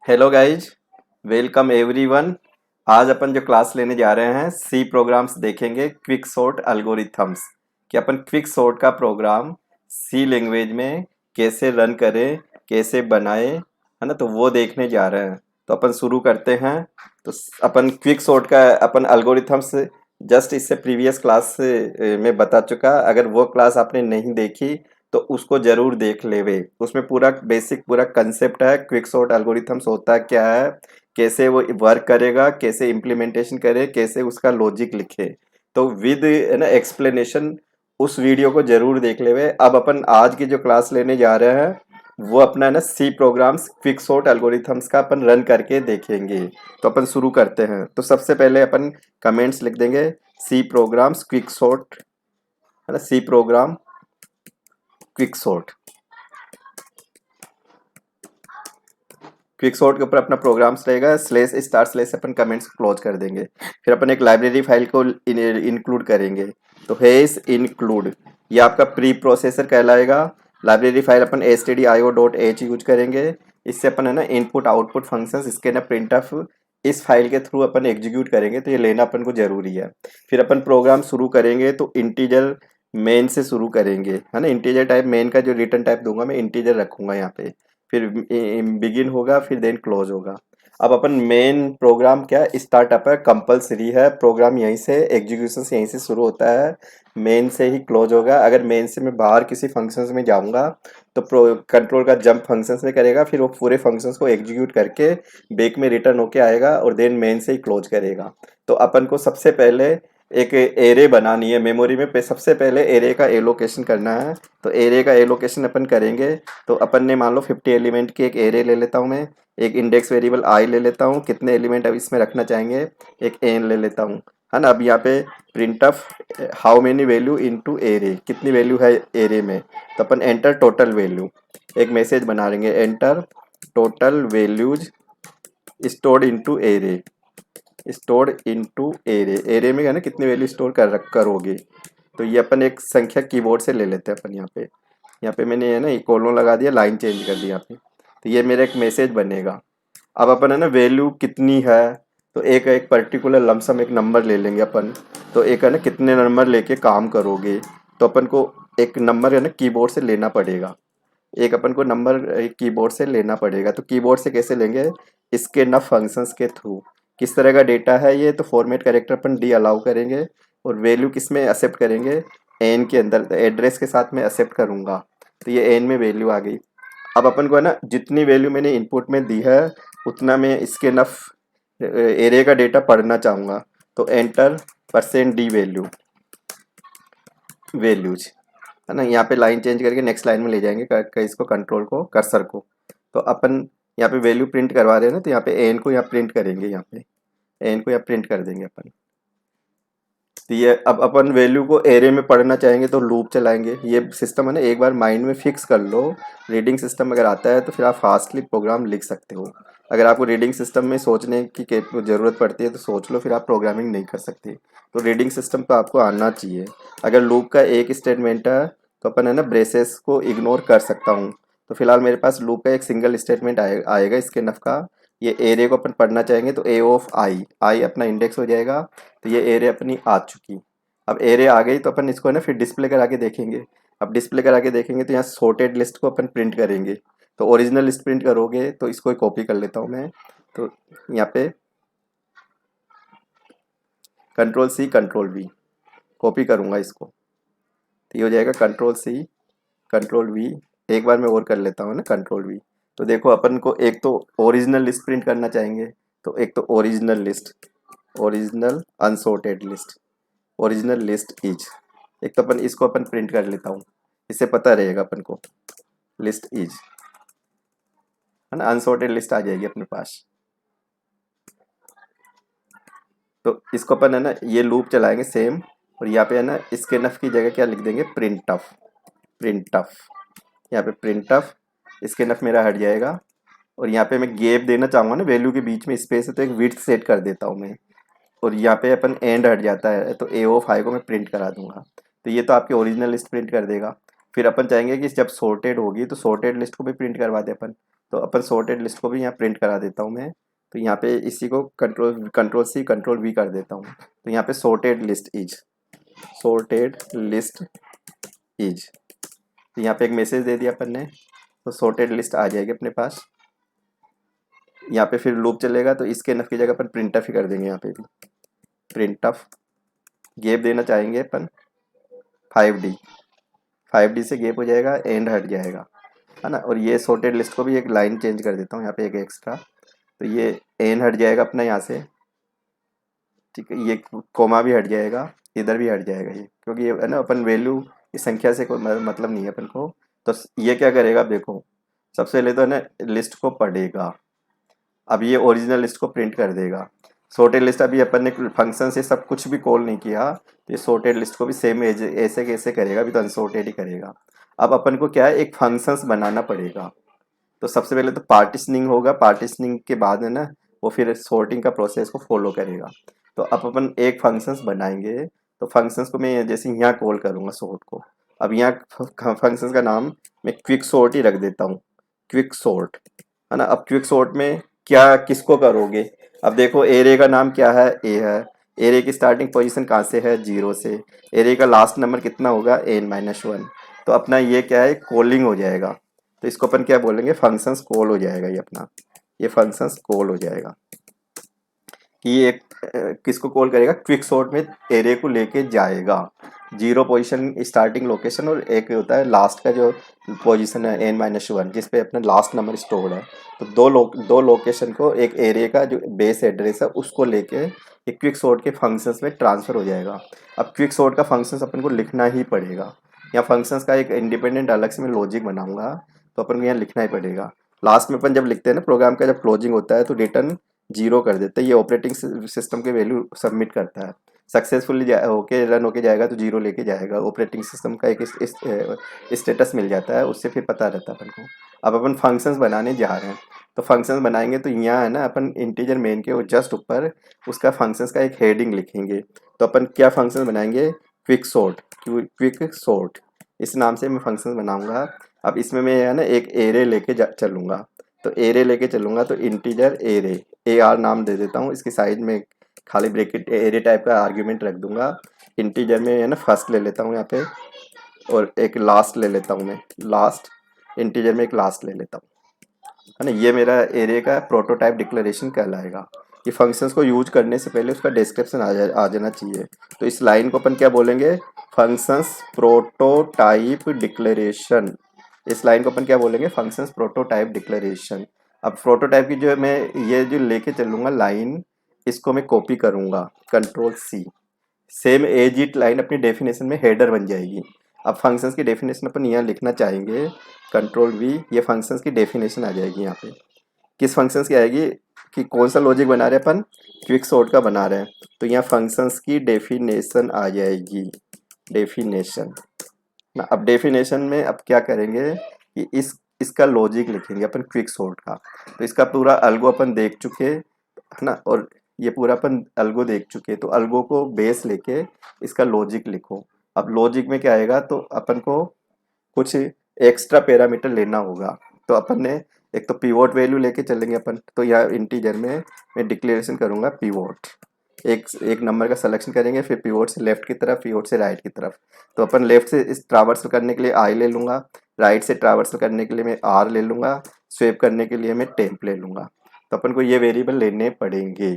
Hello guys, welcome everyone. आज अपन जो class लेने जा रहे हैं सी प्रोग्राम्स देखेंगे, क्विक सॉर्ट एल्गोरिथम्स। कि अपन क्विक सॉर्ट का प्रोग्राम सी लैंग्वेज में कैसे रन करें, कैसे बनाए, है ना। तो वो देखने जा रहे हैं। तो अपन शुरू करते हैं। तो अपन क्विक सॉर्ट का अपन एल्गोरिथम्स जस्ट इससे प्रीवियस क्लास में बता चुका। अगर वो क्लास आपने नहीं देखी तो उसको जरूर देख लेवे। उसमें पूरा बेसिक पूरा कंसेप्ट है, क्विक सॉर्ट एल्गोरिथम्स होता क्या है, कैसे वो वर्क करेगा, कैसे इम्प्लीमेंटेशन करे, कैसे उसका लॉजिक लिखे। तो विद है ना एक्सप्लेनेशन, उस वीडियो को जरूर देख लेवे। अब अपन आज की जो क्लास लेने जा रहे हैं वो अपना है ना C programs quick sort algorithms का अपन रन करके देखेंगे। तो अपन शुरू करते हैं। तो सबसे पहले अपन कमेंट्स लिख देंगे, सी प्रोग्राम्स क्विक सॉर्ट, है ना, C program quick sort. Quick sort के ऊपर अपना प्रोग्राम्स रहेगा, स्लेस स्टार स्लेस अपन कमेंट्स क्लोज कर देंगे। फिर अपन एक लाइब्रेरी फाइल को इंक्लूड करेंगे। तो हेस इंक्लूड ये आपका प्री प्रोसेसर कहलाएगा। लाइब्रेरी फाइल अपन stdio.h यूज करेंगे। इससे अपन है ना इनपुट आउटपुट फंक्शंस, इसके ना प्रिंट ऑफ इस फाइल के थ्रू अपन एग्जीक्यूट करेंगे। तो ये लेना अपन को जरूरी है। फिर अपन प्रोग्राम शुरू करेंगे तो इंटीजर मेन से शुरू करेंगे, है ना। इंटीजर टाइप मेन का जो रिटर्न टाइप दूंगा मैं इंटीजर रखूंगा यहाँ पे। फिर बिगिन होगा, फिर देन क्लोज होगा। अब अपन मेन प्रोग्राम क्या स्टार्टअप है, कंपलसरी है। प्रोग्राम यहीं से एग्जीक्यूशन से यहीं से शुरू होता है, मेन से ही क्लोज होगा। अगर मेन से मैं बाहर किसी फंक्शंस में जाऊंगा तो कंट्रोल का जंप फंक्शंस में करेगा, फिर वो पूरे फंक्शंस को एग्जीक्यूट करके बैक में रिटर्न होके आएगा और देन मेन से ही क्लोज करेगा। तो अपन को सबसे पहले एक एरे बनानी है मेमोरी में। सबसे पहले एरे का एलोकेशन करना है। तो एरे का एलोकेशन अपन करेंगे। तो अपन ने मान लो 50 एलिमेंट की एक एरे ले लेता हूँ मैं। एक इंडेक्स वेरिएबल आई ले लेता हूँ, कितने एलिमेंट अब इसमें रखना चाहेंगे, एक एन ले लेता हूँ, है ना। अब यहाँ पे print of how many value into array, कितनी वैल्यू है एरे में। तो अपन एंटर टोटल वैल्यू, एक मैसेज बना लेंगे, enter total values stored into array, stored into array. Array में है ना कितनी वैल्यू स्टोर करोगे। तो ये अपन एक संख्या कीबोर्ड से ले लेते हैं अपन। यहाँ पे मैंने है ना कोलोन लगा दिया, लाइन चेंज कर दी यहाँ पे। तो ये मेरा एक मैसेज बनेगा। अब अपन है ना वैल्यू कितनी है, तो एक एक पर्टिकुलर लमसम एक नंबर ले लेंगे अपन। तो एक है ना कितने नंबर लेके काम करोगे। तो अपन को एक नंबर है ना कीबोर्ड से लेना पड़ेगा। एक अपन को नंबर कीबोर्ड से लेना पड़ेगा। तो कीबोर्ड से कैसे लेंगे, इसके न फंक्शंस के थ्रू। किस तरह का डेटा है ये, तो फॉर्मेट कैरेक्टर अपन डी अलाउ करेंगे। और वैल्यू किस में एक्सेप्ट करेंगे, एन के अंदर एड्रेस के साथ में एक्सेप्ट करूंगा। तो ये एन में वैल्यू आ गई। अब अपन को है ना जितनी वैल्यू मैंने इनपुट में दी है उतना मैं इसके नफ एरे का डेटा पढ़ना चाहूँगा। तो enter percent D value values, है ना। यहाँ पे लाइन चेंज करके नेक्स्ट लाइन में ले जाएंगे इसको, कंट्रोल को, कर्सर को। तो अपन यहाँ पे वैल्यू प्रिंट करवा रहे हैं ना, तो यहाँ पे एन को यहाँ प्रिंट करेंगे, यहाँ पे एन को यहाँ प्रिंट कर देंगे अपन। तो ये अब अपन वैल्यू को एरे में पढ़ना चाहेंगे तो लूप चलाएंगे। ये सिस्टम है ना एक बार माइंड में फिक्स कर लो। रीडिंग सिस्टम अगर आता है तो फिर आप फास्टली प्रोग्राम लिख सकते हो। अगर आपको रीडिंग सिस्टम में सोचने की ज़रूरत पड़ती है तो सोच लो, फिर आप प्रोग्रामिंग नहीं कर सकते। तो रीडिंग सिस्टम तो आपको आना चाहिए। अगर लूप का एक स्टेटमेंट है तो अपन है ना ब्रेसेस को इग्नोर कर सकता हूँ। तो फिलहाल मेरे पास लूप का एक सिंगल स्टेटमेंट आएगा इसके नफ का। ये एरे को अपन पढ़ना चाहेंगे तो ए ऑफ आई, आई अपना इंडेक्स हो जाएगा। तो ये एरे अपनी आ चुकी। अब एरे आ गई तो अपन इसको ना फिर डिस्प्ले करा के देखेंगे। अब डिस्प्ले करा के देखेंगे तो यहाँ सॉर्टेड लिस्ट को अपन प्रिंट करेंगे। तो ओरिजिनल लिस्ट प्रिंट करोगे तो इसको कॉपी कर लेता हूँ मैं। तो यहाँ पे control C control V copy करूँगा इसको। तो ये हो जाएगा कंट्रोल सी कंट्रोल वी। एक बार मैं और कर लेता हूँ ना, कंट्रोल वी। तो देखो अपन को एक तो ओरिजिनल लिस्ट प्रिंट करना चाहेंगे। तो एक तो original list, original unsorted list, original list is. एक तो अपन इसको अपन प्रिंट कर लेता हूँ, इससे पता रहेगा अपन को लिस्ट इज, है ना। अनसॉर्टेड लिस्ट आ जाएगी अपने पास। तो इसको अपन है ना ये लूप चलाएंगे सेम। और यहाँ पे है ना इसके नफ की जगह क्या लिख देंगे, प्रिंट ऑफ, प्रिंट ऑफ। यहाँ पे प्रिंट ऑफ, इसके नफ मेरा हट जाएगा। और यहाँ पे मैं गैप देना चाहूँगा ना, वैल्यू के बीच में स्पेस है तो एक विड्थ सेट कर देता हूँ मैं। और यहाँ पे अपन एंड हट जाता है तो ए ऑफ आई को मैं प्रिंट करा दूंगा। तो ये तो आपकी ओरिजिनल लिस्ट प्रिंट कर देगा। फिर अपन चाहेंगे कि जब सॉर्टेड होगी तो सॉर्टेड लिस्ट को भी प्रिंट करवा दे अपन। तो अपन सॉर्टेड लिस्ट को भी यहाँ प्रिंट करा देता हूँ मैं। तो यहाँ पे इसी को कंट्रोल सी कंट्रोल वी कर देता हूँ। तो यहाँ पे सॉर्टेड लिस्ट इज तो यहाँ पे एक मैसेज दे दिया अपन ने, तो सॉर्टेड लिस्ट आ जाएगी अपने पास। यहाँ पे फिर लूप चलेगा, तो इसके नफ की जगह अपन प्रिंटफ ही कर देंगे। यहाँ पे भी प्रिंटफ गैप देना चाहेंगे अपन 5D से गैप हो जाएगा, एंड हट जाएगा, है ना। और ये सॉर्टेड लिस्ट को भी एक लाइन चेंज कर देता हूँ यहाँ पे एक एक्स्ट्रा, तो ये एन हट जाएगा अपना यहाँ से, ठीक है। ये कोमा भी हट जाएगा, इधर भी हट जाएगा ये, क्योंकि ये है ना अपन वैल्यू इस संख्या से कोई मतलब नहीं है अपन को। तो ये क्या करेगा, देखो सबसे पहले तो है ना लिस्ट को पढ़ेगा, अब ये ओरिजिनल लिस्ट को प्रिंट कर देगा। सॉर्टेड लिस्ट अभी अपन ने फंक्शन से सब कुछ भी कॉल नहीं किया, तो ये सॉर्टेड लिस्ट को भी सेम ऐसे कैसे करेगा, अभी तो अनसॉर्टेड ही करेगा। अब अपन को क्या है, एक फंक्शंस बनाना पड़ेगा। तो सबसे पहले तो पार्टिशनिंग होगा, पार्टिशनिंग के बाद है ना वो फिर सॉर्टिंग का प्रोसेस को फॉलो करेगा। तो अब अपन एक फंक्शंस बनाएंगे, तो फंक्शंस को मैं जैसे यहाँ कॉल करूँगा सॉर्ट को। अब यहाँ फंक्शंस का नाम मैं क्विक सॉर्ट ही रख देता हूँ, क्विक सॉर्ट, है ना। अब क्विक सॉर्ट में क्या किसको करोगे, अब देखो एरे का नाम क्या है, ए है। एरे की स्टार्टिंग पोजीशन कहाँ से है, 0 से। एरे का लास्ट नंबर कितना होगा, n-1। तो अपना ये क्या है, कॉलिंग हो जाएगा। तो इसको अपन क्या बोलेंगे, फंक्शंस कॉल हो जाएगा ये अपना, ये फंक्शंस कॉल हो जाएगा कि ये किसको कॉल करेगा, क्विक सॉर्ट में एरे को लेके जाएगा। 0 पोजीशन स्टार्टिंग लोकेशन, और एक होता है लास्ट का जो पोजीशन है n-1 जिस पे अपना लास्ट नंबर स्टोर्ड है। तो दो लोकेशन को एक एरे का जो बेस एड्रेस है उसको लेके एक क्विक सॉर्ट के फंक्शंस में ट्रांसफर हो जाएगा। अब क्विक सॉर्ट का फंक्शंस अपन को लिखना ही पड़ेगा, या फंक्शंस का एक इंडिपेंडेंट अलग से मैं लॉजिक बनाऊंगा, तो अपन को यहाँ लिखना ही पड़ेगा। लास्ट में अपन जब लिखते हैं ना प्रोग्राम का, जब क्लोजिंग होता है तो रिटर्न 0 कर देता है, ये ऑपरेटिंग सिस्टम के वैल्यू सबमिट करता है। सक्सेसफुली होके रन होके जाएगा तो 0 लेके जाएगा, ऑपरेटिंग सिस्टम का एक स्टेटस मिल जाता है, उससे फिर पता रहता है अपन को। अब अपन फंक्शंस बनाने जा रहे हैं, तो फंक्शंस बनाएंगे तो यहाँ है ना अपन इंटीजर मेन के जस्ट ऊपर उसका फंक्शंस का एक हेडिंग लिखेंगे। तो अपन क्या फंक्शन बनाएंगे, क्विक सॉर्ट इस नाम से मैं फंक्शन बनाऊंगा। अब इसमें मैं है ना एक एरे लेके चलूँगा, तो एरे लेके चलूँगा तो इंटीजर एरे AR नाम दे देता हूँ, इसकी साइड में खाली ब्रैकेट एरे टाइप का आर्ग्यूमेंट रख दूंगा। इंटीजर में है ना फर्स्ट ले लेता हूँ यहाँ पे, और एक लास्ट ले लेता हूँ मैं, लास्ट इंटीजर में एक लास्ट ले लेता हूँ, है ना। ये मेरा एरे का प्रोटोटाइप डिक्लेरेशन कहलाएगा। कि फंक्शंस को यूज करने से पहले उसका डिस्क्रिप्शन आ जाना चाहिए। तो इस लाइन को अपन क्या बोलेंगे, फंक्शंस प्रोटोटाइप डिक्लेरेशन। इस लाइन को अपन क्या बोलेंगे, फंक्शंस प्रोटोटाइप डिक्लेरेशन। अब प्रोटोटाइप की जो मैं ये जो लेके चलूँगा लाइन, इसको मैं कॉपी करूँगा Ctrl+C, same as it line अपनी डेफिनेशन में हेडर बन जाएगी। अब फंक्शंस की डेफिनेशन अपन यहाँ लिखना चाहेंगे, Ctrl+V, ये फंक्शंस की डेफिनेशन आ जाएगी यहाँ पे। किस फंक्शंस की आएगी, कि कौन सा लॉजिक बना रहे हैं अपन, क्विक सॉर्ट का बना रहे हैं, तो यहाँ फंक्शंस की डेफिनेशन आ जाएगी, डेफिनेशन ना। अब डेफिनेशन में अब क्या करेंगे कि इसका लॉजिक लिखेंगे अपन क्विक सॉर्ट का। तो इसका पूरा अल्गो अपन देख चुके है ना, और ये पूरा अपन अल्गो देख चुके, तो अल्गो को बेस लेके इसका लॉजिक लिखो। अब लॉजिक में क्या आएगा, तो अपन को कुछ एक्स्ट्रा पैरामीटर लेना होगा। तो अपन ने एक तो पीवोट वैल्यू लेके चलेंगे अपन, तो यहाँ इंटीजर में मैं डिक्लेरेशन करूँगा पीवोट, एक नंबर का सिलेक्शन करेंगे, फिर पीवोट से लेफ्ट की तरफ, पीवोट से राइट की तरफ। तो अपन लेफ्ट से इस ट्रावर्सल करने के लिए आई ले लूँगा, राइट से ट्रावर्सल करने के लिए मैं आर ले लूँगा, स्वेप करने के लिए मैं टेम्प ले लूँगा। तो अपन को ये वेरिएबल लेने पड़ेंगे,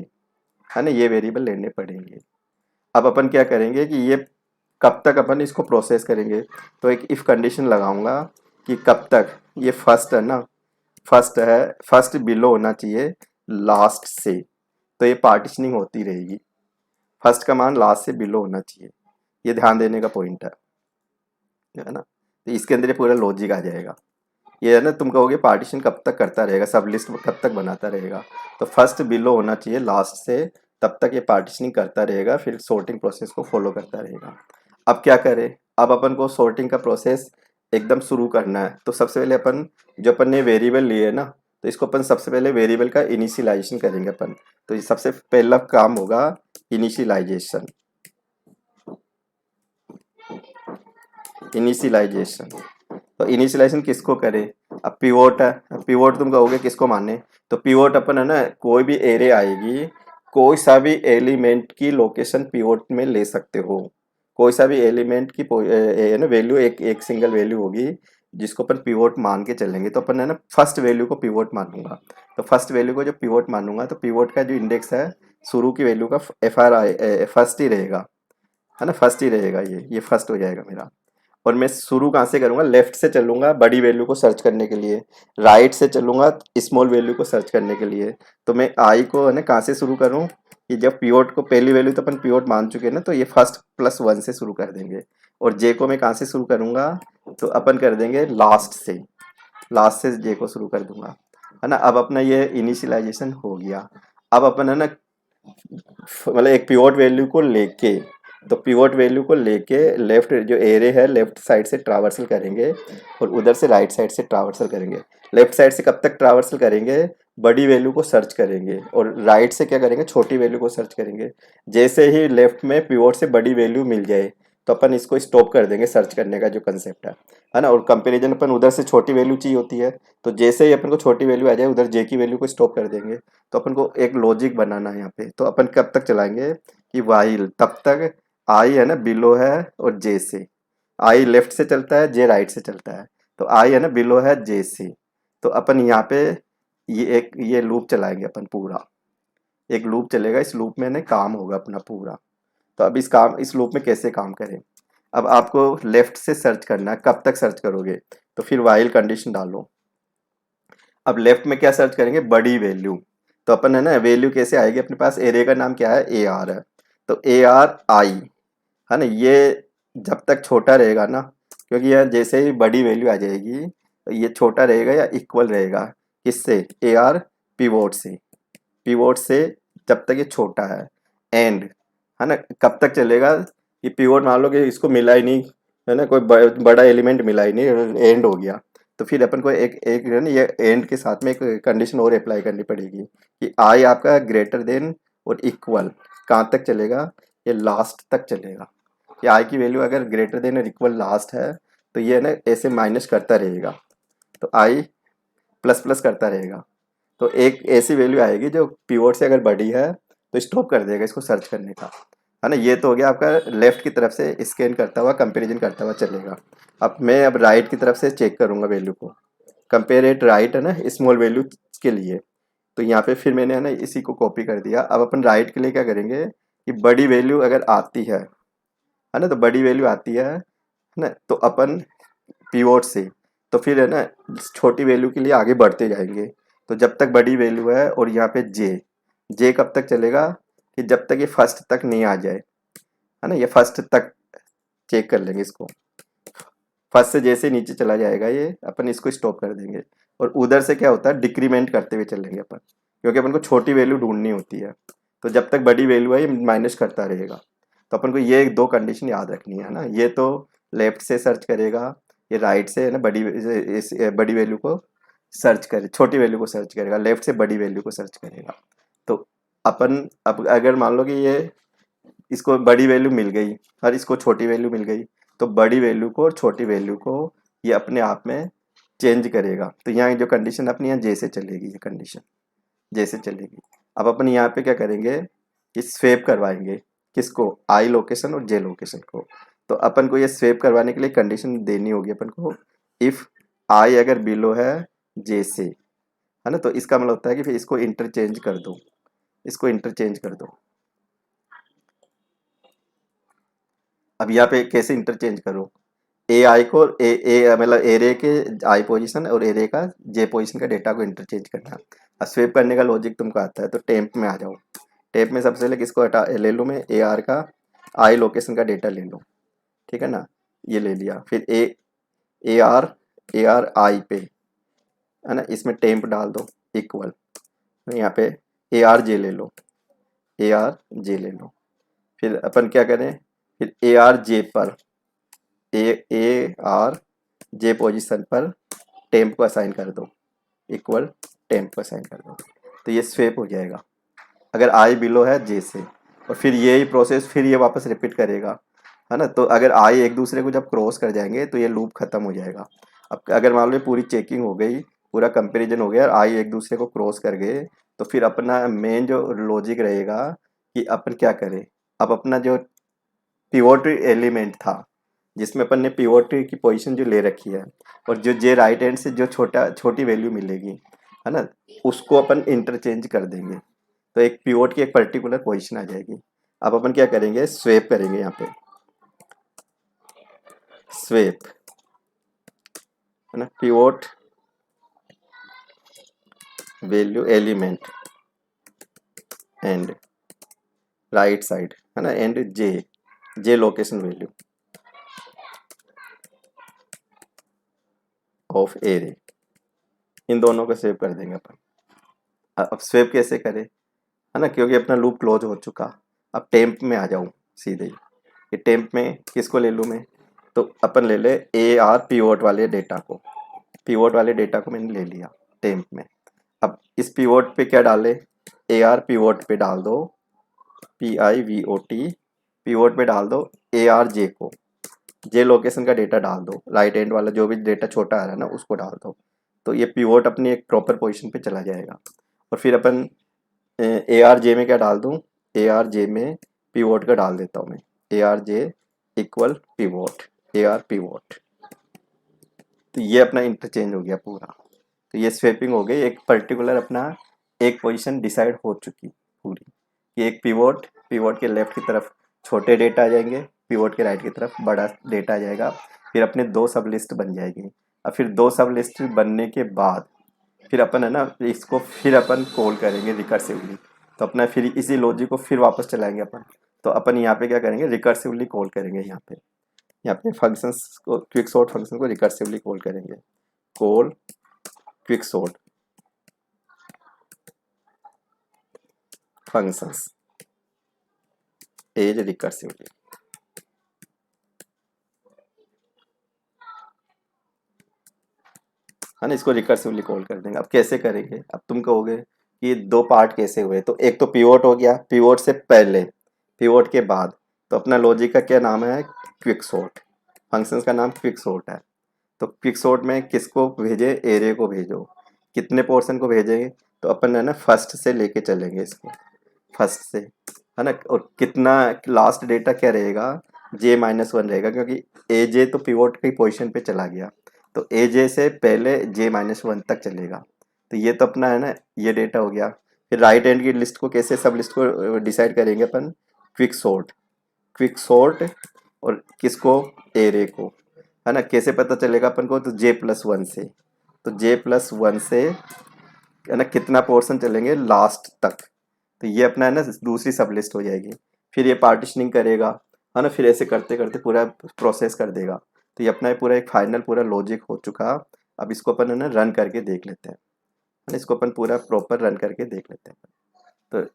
है ना, ये वेरिएबल लेने पड़ेंगे। अब अपन क्या करेंगे कि ये कब तक अपन इसको प्रोसेस करेंगे, तो एक इफ़ कंडीशन लगाऊंगा कि कब तक, ये फर्स्ट है ना, फर्स्ट है, फर्स्ट बिलो होना चाहिए लास्ट से, तो ये पार्टीशनिंग होती रहेगी। फर्स्ट का मान लास्ट से बिलो होना चाहिए, ये ध्यान देने का पॉइंट है ना। तो इसके अंदर ये पूरा लॉजिक आ जाएगा। ये है ना, तुम कहोगे पार्टीशन कब तक करता रहेगा, सब लिस्ट कब तक बनाता रहेगा, तो फर्स्ट बिलो होना चाहिए लास्ट से, तब तक ये पार्टीशनिंग करता रहेगा, फिर सॉर्टिंग प्रोसेस को फॉलो करता रहेगा। अब क्या करें, अब अपन को सॉर्टिंग का प्रोसेस एकदम शुरू करना है। तो सबसे पहले अपन जो अपन ने वेरिएबल लिए है ना, तो इसको अपन सबसे पहले वेरिएबल का इनिशियलाइजेशन करेंगे अपन। तो ये सबसे पहला काम होगा इनिशियलाइजेशन। तो इनिशियलाइजेशन किसको करें? अब पिवोट है, पिवोट तुम कहोगे किसको माने, तो पिवोट अपन है ना, कोई भी एरे आएगी, कोई सा भी एलिमेंट की लोकेशन पिवोट में ले सकते हो। कोई सा भी एलिमेंट की है ना वैल्यू, एक एक सिंगल वैल्यू होगी जिसको अपन पिवोट मान के चलेंगे। तो अपन है ना फर्स्ट वैल्यू को पिवोट मानूंगा। तो फर्स्ट वैल्यू को जो पिवोट मानूंगा, तो पिवोट का जो इंडेक्स है शुरू की वैल्यू का एफ आर आई फर्स्ट ही रहेगा, है ना, फर्स्ट ही रहेगा, ये फर्स्ट हो जाएगा मेरा। और मैं शुरू कहाँ से करूँगा? लेफ्ट से चलूंगा बड़ी वैल्यू को सर्च करने के लिए, राइट से चलूंगा स्मॉल वैल्यू को सर्च करने के लिए। तो मैं आई को है ना कहाँ से शुरू करूँ? कि जब पिवोट को पहली वैल्यू तो अपन पिवोट मान चुके हैं ना, तो ये फर्स्ट प्लस वन से शुरू कर देंगे। और जे को मैं कहाँ से शुरू करूँगा? तो अपन कर देंगे लास्ट से, लास्ट से जे को शुरू कर दूंगा, है ना। अब अपना ये इनिशियलाइजेशन हो गया। अब अपन है ना मतलब एक पिवोट वैल्यू को लेके, तो पिवोट वैल्यू को लेके लेफ्ट जो एरे है लेफ्ट साइड से ट्रावर्सल करेंगे और उधर से राइट साइड से ट्रावर्सल करेंगे। लेफ्ट साइड से कब तक ट्रावर्सल करेंगे? बड़ी वैल्यू को सर्च करेंगे, और राइट से क्या करेंगे? छोटी वैल्यू को सर्च करेंगे। जैसे ही लेफ्ट में पिवोट से बड़ी वैल्यू मिल जाए तो अपन इसको स्टॉप कर देंगे सर्च करने का जो कंसेप्ट है ना। और कंपैरिजन अपन उधर से छोटी वैल्यू चाहिए होती है, तो जैसे ही अपन को छोटी वैल्यू आ जाए उधर जे की वैल्यू को स्टॉप कर देंगे। तो अपन को एक लॉजिक बनाना है यहाँ पे, तो अपन कब तक चलाएंगे कि वाइल तब तक आई है ना बिलो है और जे से, आई लेफ्ट से चलता है, जे राइट से चलता है। तो आई है ना बिलो है जे से, तो अपन यहाँ पे ये लूप चलाएंगे अपन पूरा, एक लूप चलेगा, इस लूप में ना काम होगा अपना पूरा। तो अब इस लूप में कैसे काम करें? अब आपको लेफ्ट से सर्च करना है, कब तक सर्च करोगे? तो फिर वाइल कंडीशन डालो। अब लेफ्ट में क्या सर्च करेंगे? बड़ी वैल्यू। तो अपन है ना वैल्यू कैसे आएगी अपने पास? एरे का नाम क्या है? ए आर है। तो ए आर आई, है ना, ये जब तक छोटा रहेगा ना, क्योंकि यह जैसे ही बड़ी वैल्यू आ जाएगी तो ये छोटा रहेगा या इक्वल रहेगा किससे? ए आर पिवोट से, पिवोट से जब तक ये छोटा है। एंड, है ना, कब तक चलेगा? ये पिवोट मान लो कि इसको मिला ही नहीं, है ना, कोई बड़ा एलिमेंट मिला ही नहीं, एंड हो गया। तो फिर अपन को एक एक है ना ये एंड के साथ में एक कंडीशन और अप्लाई करनी पड़ेगी कि आई आपका ग्रेटर देन और इक्वल कहाँ तक चलेगा? ये लास्ट तक चलेगा। कि आई की वैल्यू अगर ग्रेटर देन और इक्वल लास्ट है तो ये ना ऐसे माइनस करता रहेगा, तो आई प्लस प्लस करता रहेगा। तो एक ऐसी वैल्यू आएगी जो पिवोट से अगर बड़ी है तो स्टॉप कर देगा इसको सर्च करने का, है ना। ये तो हो गया आपका लेफ्ट की तरफ से स्कैन करता हुआ कंपैरिजन करता हुआ चलेगा। अब राइट की तरफ से चेक करूंगा वैल्यू को, कंपेयर इट राइट, है ना, स्मॉल वैल्यू के लिए। तो यहाँ पे फिर मैंने है ना इसी को कॉपी कर दिया। अब अपन राइट के लिए क्या करेंगे कि बड़ी वैल्यू अगर आती है ना, तो बड़ी वैल्यू आती है ना, तो अपन पिवोट से, तो फिर है ना छोटी वैल्यू के लिए आगे बढ़ते जाएंगे। तो जब तक बड़ी वैल्यू है, और यहाँ पे जे, जे कब तक चलेगा? कि जब तक ये फर्स्ट तक नहीं आ जाए, है ना, ये फर्स्ट तक चेक कर लेंगे इसको। फर्स्ट से जैसे नीचे चला जाएगा ये, अपन इसको स्टॉप कर देंगे। और उधर से क्या होता है? डिक्रीमेंट करते हुए चलेंगे अपन, क्योंकि अपन को छोटी वैल्यू ढूंढनी होती है। तो जब तक बड़ी वैल्यू है ये माइनस करता रहेगा। तो अपन को ये दो कंडीशन याद रखनी है ना। ये तो लेफ्ट से सर्च करेगा, ये राइट से है ना बड़ी वैल्यू को सर्च करे, छोटी वैल्यू को सर्च करेगा, लेफ्ट से बड़ी वैल्यू को सर्च करेगा। तो अपन अब अगर मान लो कि ये इसको बड़ी वैल्यू मिल गई और इसको छोटी वैल्यू मिल गई, तो बड़ी वैल्यू को और छोटी वैल्यू को ये अपने आप में चेंज करेगा। तो यहाँ जो कंडीशन अपनी यहाँ जैसे चलेगी, ये कंडीशन जैसे चलेगी। अब अपन यहाँ पे क्या करेंगे कि स्वेप करवाएंगे, किसको? आई लोकेशन और जे लोकेशन को। तो अपन को ये स्वेप करवाने के लिए कंडीशन देनी होगी अपन को, इफ आई अगर बिलो है जे से, है ना, तो इसका मतलब होता है कि फिर इसको इंटरचेंज कर दो, इसको इंटरचेंज कर दो। अब यहाँ पे कैसे इंटरचेंज करो? ए आई को ए ए मतलब एरे के आई पोजीशन और एरे का जे पोजीशन का डेटा को इंटरचेंज करना। अब स्वेप करने का लॉजिक तुमको आता है, तो टेम्प में आ जाओ। टेम्प में सबसे पहले किसको हटा ले लूँ मैं? ए आर का आई लोकेशन का डेटा ले लो, ठीक है ना, ये ले लिया। फिर ए आर आई पे, है ना, इसमें टेम्प डाल दो इक्वल, यहाँ पे ए आर जे ले लो, ए आर जे ले लो। फिर अपन क्या करें? फिर ए आर जे पर ए आर जे पोजीशन पर टेम्प को असाइन कर दो, इक्वल टेम्प को असाइन कर दो। तो ये स्वेप हो जाएगा अगर आई बिलो है जे से। और फिर यही प्रोसेस फिर ये वापस रिपीट करेगा, है ना। तो अगर आई एक दूसरे को जब क्रॉस कर जाएंगे तो ये लूप खत्म हो जाएगा। अब अगर मान लो पूरी चेकिंग हो गई, पूरा कंपैरिजन हो गया और आई एक दूसरे को क्रॉस कर गए, तो फिर अपना मेन जो लॉजिक रहेगा कि अपन क्या करें। अब अपना जो पिवोट एलिमेंट था जिसमें अपन ने पिवोट की पोजीशन जो ले रखी है और जो जे राइट हैंड से जो छोटी वैल्यू मिलेगी, है ना, उसको अपन इंटरचेंज कर देंगे। तो एक पिवोट की एक पर्टिकुलर पोजीशन आ जाएगी। अब अपन क्या करेंगे, स्वेप करेंगे यहाँ पे, स्वेप, है ना, pivot value element and right side, है ना, and J location value of array, इन दोनों को सेव कर देंगे अपन। अब स्वेप कैसे करें, है ना, क्योंकि अपना लूप क्लोज हो चुका। अब टेम्प में आ जाऊँ सीधे ही, ये टेम्प में किसको ले लूँ मैं, तो अपन ले ले ए आर पीवोट वाले डेटा को, पीवोट वाले डेटा को मैंने ले लिया टेम्प में। अब इस पीवोट पे क्या डाले, ए आर पीवोट पे डाल दो, PIVOT पीवोट पे डाल दो ए आर जे को, जे लोकेशन का डेटा डाल दो, राइट एंड वाला जो भी डेटा छोटा आ रहा है ना उसको डाल दो। तो ये पीवोट अपनी एक प्रॉपर पोजीशन पे चला जाएगा। और फिर अपन ए आर जे में क्या डाल दूँ, ए आर जे में पीवोट का डाल देता हूँ मैं, A R J equal pivot, A R pivot. तो ये अपना इंटरचेंज हो गया पूरा। तो ये स्वेपिंग हो गई, एक पर्टिकुलर अपना एक पोजीशन डिसाइड हो चुकी पूरी कि एक पिवोट, पिवोट के लेफ्ट की तरफ छोटे डेटा आ जाएंगे, पिवोट के राइट की तरफ बड़ा डेटा आ जाएगा। फिर अपने दो सब लिस्ट बन जाएगी। अब फिर दो सब लिस्ट बनने के बाद फिर अपन, है ना, इसको फिर अपन कॉल करेंगे रिकर्सिवली। तो अपना फिर इसी लॉजिक को फिर वापस चलाएंगे अपन। तो अपन यहाँ पे क्या करेंगे, रिकर्सिवली कॉल करेंगे यहाँ पे फंक्शंस को, क्विक सॉर्ट फंक्शन को रिकर्सिवली कॉल करेंगे, call quick sort functions as recursively. है ना, इसको रिकर्सिवली कॉल कर देंगे। अब कैसे करेंगे, अब तुम कहोगे कि ये दो पार्ट कैसे हुए, तो एक तो पिवोट हो गया, पिवोट से पहले, पिवोट के बाद। तो अपना लॉजिक का क्या नाम है, क्विक सॉर्ट, फंक्शंस का नाम क्विक सॉर्ट है। तो क्विक सॉर्ट में किसको भेजे, एरे को भेजो। कितने पोर्शन को भेजेंगे, तो अपन, है ना, फर्स्ट से लेके चलेंगे इसको, फर्स्ट से, है ना। और कितना लास्ट डेटा क्या रहेगा, J-1 रहेगा, क्योंकि ए जे तो पिवोट की पोजीशन पे चला गया। तो ए जे से पहले J-1 तक चलेगा। तो ये तो अपना, है ना, ये डेटा हो गया। फिर राइट हैंड की लिस्ट को कैसे, सब लिस्ट को डिसाइड करेंगे अपन, क्विक सॉर्ट, क्विक सॉर्ट, और किसको, एरे को, है ना। कैसे पता चलेगा अपन को, तो J+1 से, तो J+1 से, है ना, कितना पोर्शन चलेंगे लास्ट तक। तो ये अपना, है ना, दूसरी सब लिस्ट हो जाएगी। फिर ये पार्टीशनिंग करेगा, है ना, फिर ऐसे करते करते पूरा प्रोसेस कर देगा। तो ये अपना ये पूरा एक फाइनल पूरा लॉजिक हो चुका। अब इसको अपन, है ना, रन करके देख लेते हैं, है ना, इसको अपन पूरा प्रॉपर रन करके देख लेते हैं। तो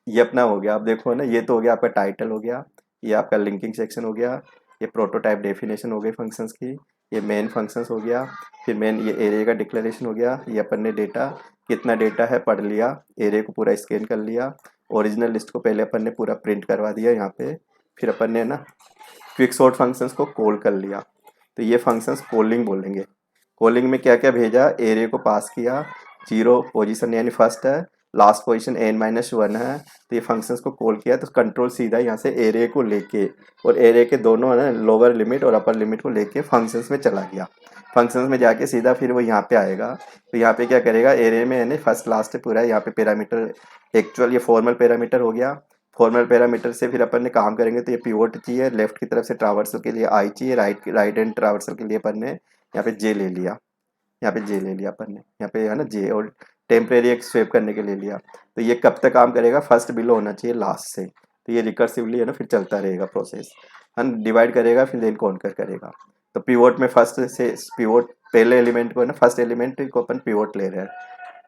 ये अपना हो गया। आप देखो ना, ये तो हो गया आपका टाइटल हो गया, ये आपका लिंकिंग सेक्शन हो गया, ये प्रोटोटाइप डेफिनेशन हो गई फंक्शंस की, ये मेन फंक्शंस हो गया, फिर मेन ये एरे का डिक्लेरेशन हो गया, ये अपन ने डेटा कितना डेटा है पढ़ लिया, एरे को पूरा स्कैन कर लिया, ओरिजिनल लिस्ट को पहले अपन ने पूरा प्रिंट करवा दिया यहाँ पे। फिर अपन ने ना क्विक सॉर्ट फंक्शंस को कॉल कर लिया। तो ये फंक्शंस कॉलिंग बोलेंगे। कॉलिंग में क्या क्या भेजा, एरे को पास किया, 0 पोजीशन यानी फर्स्ट है, लास्ट पोजीशन n-1 है। तो ये फंक्शंस को कॉल किया, तो कंट्रोल सीधा यहाँ से एरे को लेके और एरे के दोनों, है ना, लोअर लिमिट और अपर लिमिट को लेके फंक्शंस में चला गया। फंक्शंस में जाके सीधा फिर वो यहाँ पे आएगा। तो यहाँ पे क्या करेगा, एरे में, है ना, फर्स्ट लास्ट पूरा यहाँ पे पैरामीटर एक्चुअल, ये फॉर्मल पैरामीटर हो गया। फॉर्मल पैरामीटर से फिर अपन ने काम करेंगे। तो ये पिवोट चाहिए, लेफ्ट की तरफ से ट्रावर्सल के लिए आई चाहिए, राइट हैंड ट्रावर्सल के लिए अपन ने यहाँ पे जे ले लिया, यहाँ पे जे ले लिया अपन ने, यहाँ पे, है ना, जे, और टेम्परेरी एक स्वेप करने के लिए लिया। तो ये कब तक काम करेगा, फर्स्ट बिलो होना चाहिए लास्ट से। तो ये रिकर्सिवली, है ना, फिर चलता रहेगा प्रोसेस, हम डिवाइड करेगा फिर देन कॉन्कर करेगा। तो पिवोट में फर्स्ट से पिवोट पहले एलिमेंट को, है ना, फर्स्ट एलिमेंट को अपन पिवोट ले रहे हैं।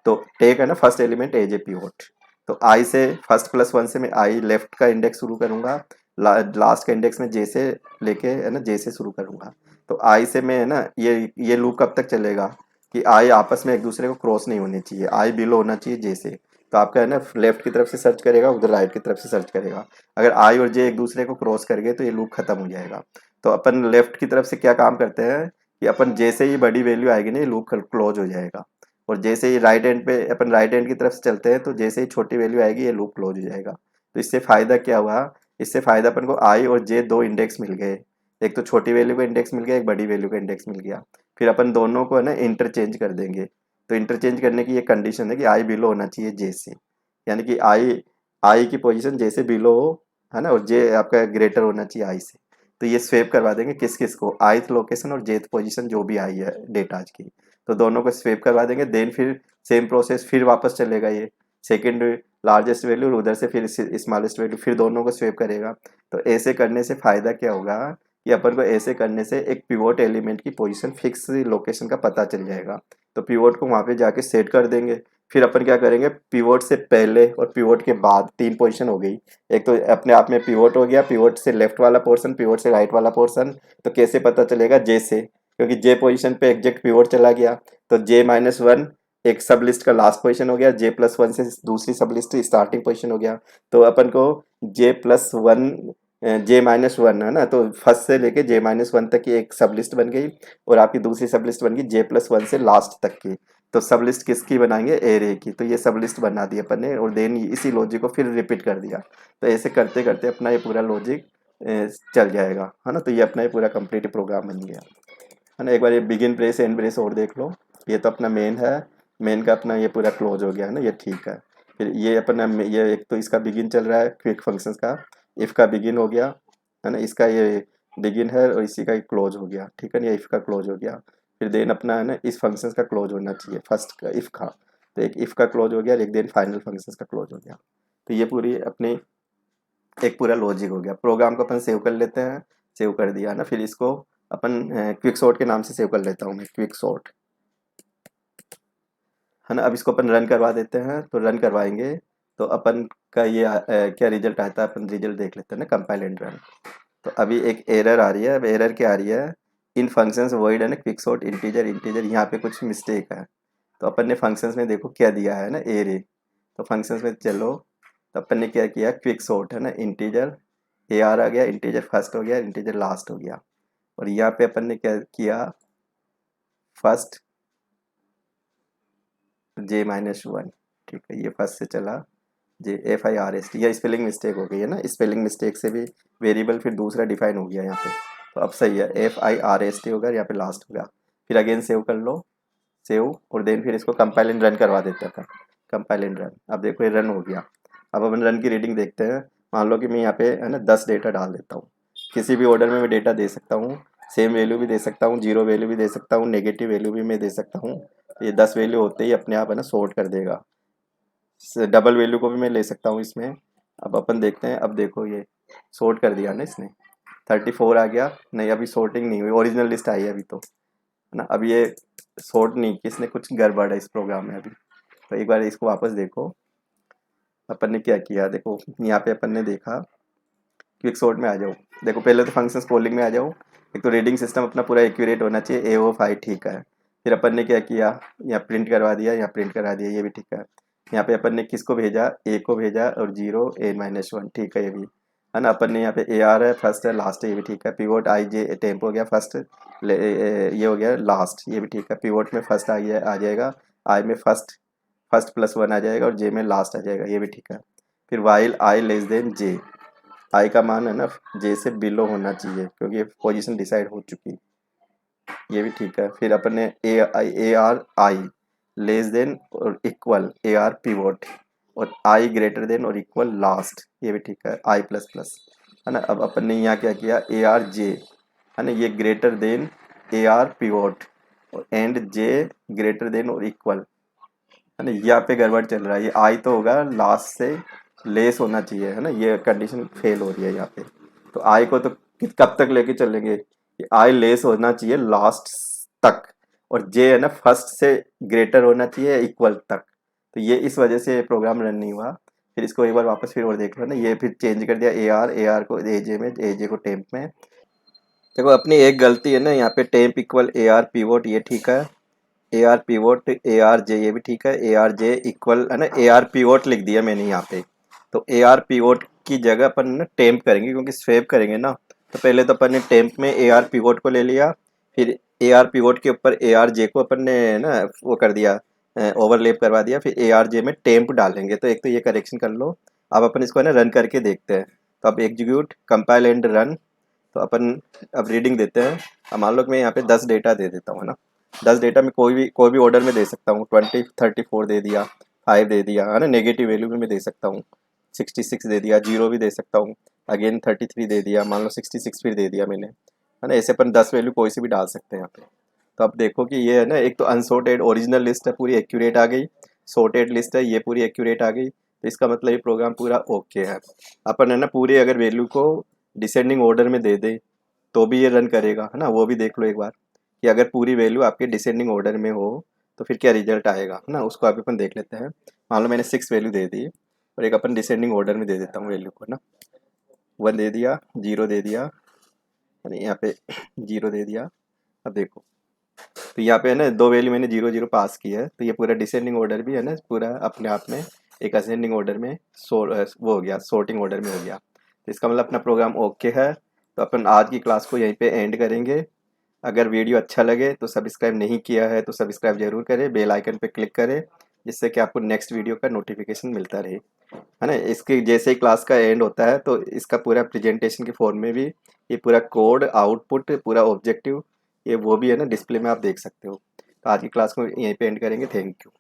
तो टेक, है ना, first element as a pivot. तो आई से फर्स्ट+1 से मैं आई लेफ्ट का इंडेक्स शुरू करूंगा, लास्ट का इंडेक्स में जे से लेके, है ना, जे से शुरू करूंगा। तो आई से मैं, है ना, ये लूप कब तक चलेगा कि आई आपस में एक दूसरे को क्रॉस नहीं होने चाहिए, आई बिलो होना चाहिए जे से। तो आपका है ना लेफ्ट की तरफ से सर्च करेगा, उधर राइट की तरफ से सर्च करेगा। अगर आई और जे एक दूसरे को क्रॉस कर गए तो ये लूप खत्म हो जाएगा। तो अपन लेफ्ट की तरफ से क्या काम करते हैं कि अपन जैसे ही बड़ी वैल्यू आएगी ना ये लूप क्लोज हो जाएगा, और जैसे ही राइट एंड पे अपन राइट एंड की तरफ से चलते हैं तो जैसे ही छोटी वैल्यू आएगी ये लूप क्लोज हो जाएगा। तो इससे फायदा क्या हुआ, इससे फायदा अपन को आई और जे दो इंडेक्स मिल गए, एक तो छोटी वैल्यू का इंडेक्स मिल गया, एक बड़ी वैल्यू का इंडेक्स मिल गया। फिर अपन दोनों को है ना इंटरचेंज कर देंगे। तो इंटरचेंज करने की ये कंडीशन है कि आई बिलो होना चाहिए जे से, यानी कि आई आई की पोजीशन जे से बिलो हो, है ना, और जे आपका ग्रेटर होना चाहिए आई से। तो ये स्वेप करवा देंगे किस किस को, आईथ लोकेशन और जेथ पोजीशन जो भी आई है डेटा आज की, तो दोनों को स्वेप करवा देंगे। देन फिर सेम प्रोसेस फिर वापस चलेगा, ये सेकंड लार्जेस्ट वैल्यू और उधर से फिर स्मॉलेस्ट वैल्यू, फिर दोनों को स्वेप करेगा। तो ऐसे करने से फायदा क्या होगा कि अपन को ऐसे करने से एक पिवोट एलिमेंट की पोजीशन फिक्स लोकेशन का पता चल जाएगा। तो पिवोट को वहाँ पे जाके सेट कर देंगे। फिर अपन क्या करेंगे, पिवोट से पहले और पिवोट के बाद तीन पोजीशन हो गई। एक तो अपने आप में पिवोट हो गया, पिवोट से लेफ्ट वाला पोर्शन, पिवोट से राइट वाला पोर्शन। तो कैसे पता चलेगा, जे से, क्योंकि जे पोजीशन पे एग्जैक्ट पिवोट चला गया। तो जे माइनस वन एक सब लिस्ट का लास्ट पोजीशन हो गया, जे प्लस वन से दूसरी सब लिस्ट स्टार्टिंग पोजीशन हो गया। तो अपन को जे प्लस वन जे माइनस वन है ना, तो फर्स्ट से लेके जे माइनस वन तक की एक सब लिस्ट बन गई, और आपकी दूसरी सब लिस्ट बन गई जे प्लस वन से लास्ट तक की। तो सब लिस्ट किसकी बनाएंगे, एरे की। तो ये सब लिस्ट बना दी अपन ने, और देन इसी लॉजिक को फिर रिपीट कर दिया। तो ऐसे करते करते अपना ये पूरा लॉजिक चल जाएगा, है ना। तो ये अपना ये पूरा कंप्लीट प्रोग्राम बन गया, है ना। एक बार ये बिगिन ब्रेस एंड ब्रेस और देख लो। ये तो अपना मेन है, मेन का अपना ये पूरा क्लोज हो गया है ना, ये ठीक है। फिर ये अपना ये एक तो इसका बिगिन चल रहा है क्विक फंक्शंस का, इफ़ का बिगिन हो गया, है ना, इसका ये बिगिन है और इसी का क्लोज हो गया, ठीक है ना, ये इफ़ का क्लोज हो गया। फिर देन अपना है ना इस फंक्शंस का क्लोज होना चाहिए फर्स्ट का इफ़ का, तो एक इफ़ का क्लोज हो गया और एक देन फाइनल फंक्शंस का क्लोज हो गया। तो ये पूरी अपनी एक पूरा लॉजिक हो गया। प्रोग्राम को अपन सेव कर लेते हैं, सेव कर दिया ना, फिर इसको अपन क्विक सॉर्ट के नाम से सेव कर लेता हूँ मैं, क्विक सॉर्ट, है ना। अब इसको अपन रन करवा देते हैं, तो रन करवाएंगे तो अपन का ये क्या रिजल्ट आता है, अपन रिजल्ट देख लेते हैं ना, कंपाइल एंड रन। तो अभी एक एरर आ रही है। अब एरर क्या आ रही है, इन फंक्शंस वॉइड है ना क्विक सॉर्ट इंटीजर इंटीजर, यहाँ पे कुछ मिस्टेक है। तो अपन ने फंक्शंस में देखो क्या दिया है ना, एरे। तो फंक्शंस में चलो, तो अपन ने क्या किया, क्विक सॉर्ट है ना इंटीजर ए आर आ गया, इंटीजर फर्स्ट हो गया, इंटीजर लास्ट हो गया। और यहाँ पे अपन ने क्या किया, फर्स्ट जे माइनस वन, ठीक है, ये फर्स्ट से चला जे F I R S T, या स्पेलिंग मिस्टेक हो गई है ना, स्पेलिंग मिस्टेक से भी वेरिएबल फिर दूसरा डिफाइन हो गया यहाँ पे। तो अब सही है, F I R S T होगा, यहाँ पे लास्ट होगा। फिर अगेन सेव कर लो, सेव, और देन फिर इसको कंपाइल एंड रन करवा देते हैं। कंपाइल एंड रन, अब देखो ये रन हो गया। अब अपन रन की रीडिंग देखते हैं। मान लो कि मैं यहाँ पे है ना 10 डेटा डाल देता हूँ, किसी भी ऑर्डर में मैं डेटा दे सकता हूँ, सेम वैल्यू भी दे सकता हूँ, जीरो वैल्यू भी दे सकता हूँ, नेगेटिव वैल्यू भी मैं दे सकता हूँ। ये 10 वैल्यू होते ही अपने आप है ना सॉर्ट कर देगा। डबल वैल्यू को भी मैं ले सकता हूँ इसमें। अब अपन देखते हैं, अब देखो ये सॉर्ट कर दिया ना इसने, 34 आ गया। नहीं, अभी सॉर्टिंग नहीं हुई, ओरिजिनल लिस्ट आई है अभी तो, है ना। अब ये सॉर्ट नहीं की इसने, कुछ गड़बड़ है इस प्रोग्राम में अभी। तो एक बार इसको वापस देखो, अपन ने क्या किया, देखो यहाँ पे अपन ने देखा, क्विक सॉर्ट में आ जाओ। देखो पहले तो फंक्शंस कॉलिंग में आ जाओ। एक तो रीडिंग सिस्टम अपना पूरा एक्यूरेट होना चाहिए, ए ओ फाइव ठीक है। फिर अपन ने क्या किया, यहाँ प्रिंट करवा दिया, यहाँ प्रिंट करा दिया, ये भी ठीक है। यहाँ पे अपन ने किसको भेजा, ए को भेजा, और जीरो ए माइनस वन, ठीक है ये भी, है ना। अपन ने यहाँ पे ए आर है, फर्स्ट है, लास्ट है, ये भी ठीक है। पिवोट आई जे टेम्प हो गया फर्स्ट, ये हो गया लास्ट, ये भी ठीक है। पिवोट में फर्स्ट आ जाएगा, आई में फर्स्ट फर्स्ट प्लस वन आ जाएगा, और जे में लास्ट आ जाएगा, ये भी ठीक है। फिर वाइल आई लेस देन जे, आई का मान है ना जे से बिलो होना चाहिए, क्योंकि पोजीशन डिसाइड हो चुकी, ये भी ठीक है। फिर अपन ने A R I less than और इक्वल ए आर पिवोट, और आई ग्रेटर देन और इक्वल लास्ट, ये भी ठीक है, आई प्लस प्लस, है ना। अब अपन ने यहाँ क्या किया, ए आर जे, है ना, ये greater than A R pivot, और एंड जे ग्रेटर देन और इक्वल, है ना। यहाँ पे गड़बड़ चल रहा है, ये आई तो होगा लास्ट से लेस होना चाहिए, है ना, ये कंडीशन फेल हो रही है यहाँ पे। तो आई को तो कब तक लेके चलेंगे, कि आई लेस होना चाहिए लास्ट तक, और जे है ना फर्स्ट से ग्रेटर होना चाहिए इक्वल तक। तो ये इस वजह से प्रोग्राम रन नहीं हुआ। फिर इसको एक बार वापस फिर और देख लो ना, ये फिर चेंज कर दिया, ए आर को ए जे में, ए जे को टेम्प में। देखो अपनी एक गलती है ना, यहाँ पे temp equal A R pivot, ये ठीक है। A R pivot A R J, ये भी ठीक है, ए आर जे इक्वल है ना, ए आर पीवोट लिख दिया मैंने यहाँ पे। तो ए आर पीवोट की जगह अपन ना टेम्प करेंगे, क्योंकि स्वेप करेंगे ना, तो पहले तो अपन ने टेम्प में ए आर पीवोट को ले लिया, फिर ए आर पीवोट के ऊपर ए आर जे को अपन ने ना वो कर दिया, ओवरलेप करवा दिया, फिर ए आर जे में टेम्प डालेंगे। तो एक तो ये करेक्शन कर लो। अब अपन इसको है ना रन करके देखते हैं। तो अब एग्जीक्यूट कंपाइल एंड रन। तो अपन अब रीडिंग देते हैं। अब मान लो कि मैं यहाँ पे 10 डेटा दे देता हूँ, है ना। 10 डेटा में कोई भी ऑर्डर में दे सकता हूँ। 20 34 दे दिया, 5 दे दिया, है ना। नेगेटिव वैल्यू में मैं दे सकता हूँ। 66 दे दिया, 0 भी दे सकता हूँ। अगेन 33 दे दिया, मान लो 66 फिर दे दिया मैंने, है ना। ऐसे अपन 10 वैल्यू कोई सी भी डाल सकते हैं यहाँ पे। तो अब देखो कि ये है ना, एक तो अनसॉर्टेड ओरिजिनल लिस्ट है, पूरी एक्यूरेट आ गई। सॉर्टेड लिस्ट है, ये पूरी एक्यूरेट आ गई। तो इसका मतलब ये प्रोग्राम पूरा ओके है। अपन है ना पूरी अगर वैल्यू को डिसेंडिंग ऑर्डर में दे दे तो भी ये रन करेगा, है ना। वो भी देख लो एक बार कि अगर पूरी वैल्यू आपके डिसेंडिंग ऑर्डर में हो तो फिर क्या रिजल्ट आएगा, है ना। उसको अभी अपन देख लेते हैं। मान लो मैंने 6 वैल्यू दे दी, और एक अपन डिसेंडिंग ऑर्डर में दे देता हूँ वैल्यू को ना। 1 दे दिया, 0 दे दिया, यानी यहाँ पे 0 दे दिया। अब देखो, तो यहाँ पे है ना 2 वैल्यू मैंने 0 0 पास की है, तो ये पूरा डिसेंडिंग ऑर्डर भी है ना पूरा अपने आप में एक असेंडिंग ऑर्डर में वो हो गया, सॉर्टिंग ऑर्डर में हो गया। तो इसका मतलब अपना प्रोग्राम ओके है। तो अपन आज की क्लास को यहीं पे एंड करेंगे। अगर वीडियो अच्छा लगे तो सब्सक्राइब नहीं किया है तो सब्सक्राइब जरूर करें, बेल आइकन पे क्लिक करें, जिससे कि आपको नेक्स्ट वीडियो का नोटिफिकेशन मिलता रहे, है ना। इसके जैसे ही क्लास का एंड होता है तो इसका पूरा प्रेजेंटेशन के फॉर्म में भी ये पूरा कोड आउटपुट पूरा ऑब्जेक्टिव ये वो भी है ना डिस्प्ले में आप देख सकते हो। तो आज की क्लास को यहीं पे एंड करेंगे। Thank you.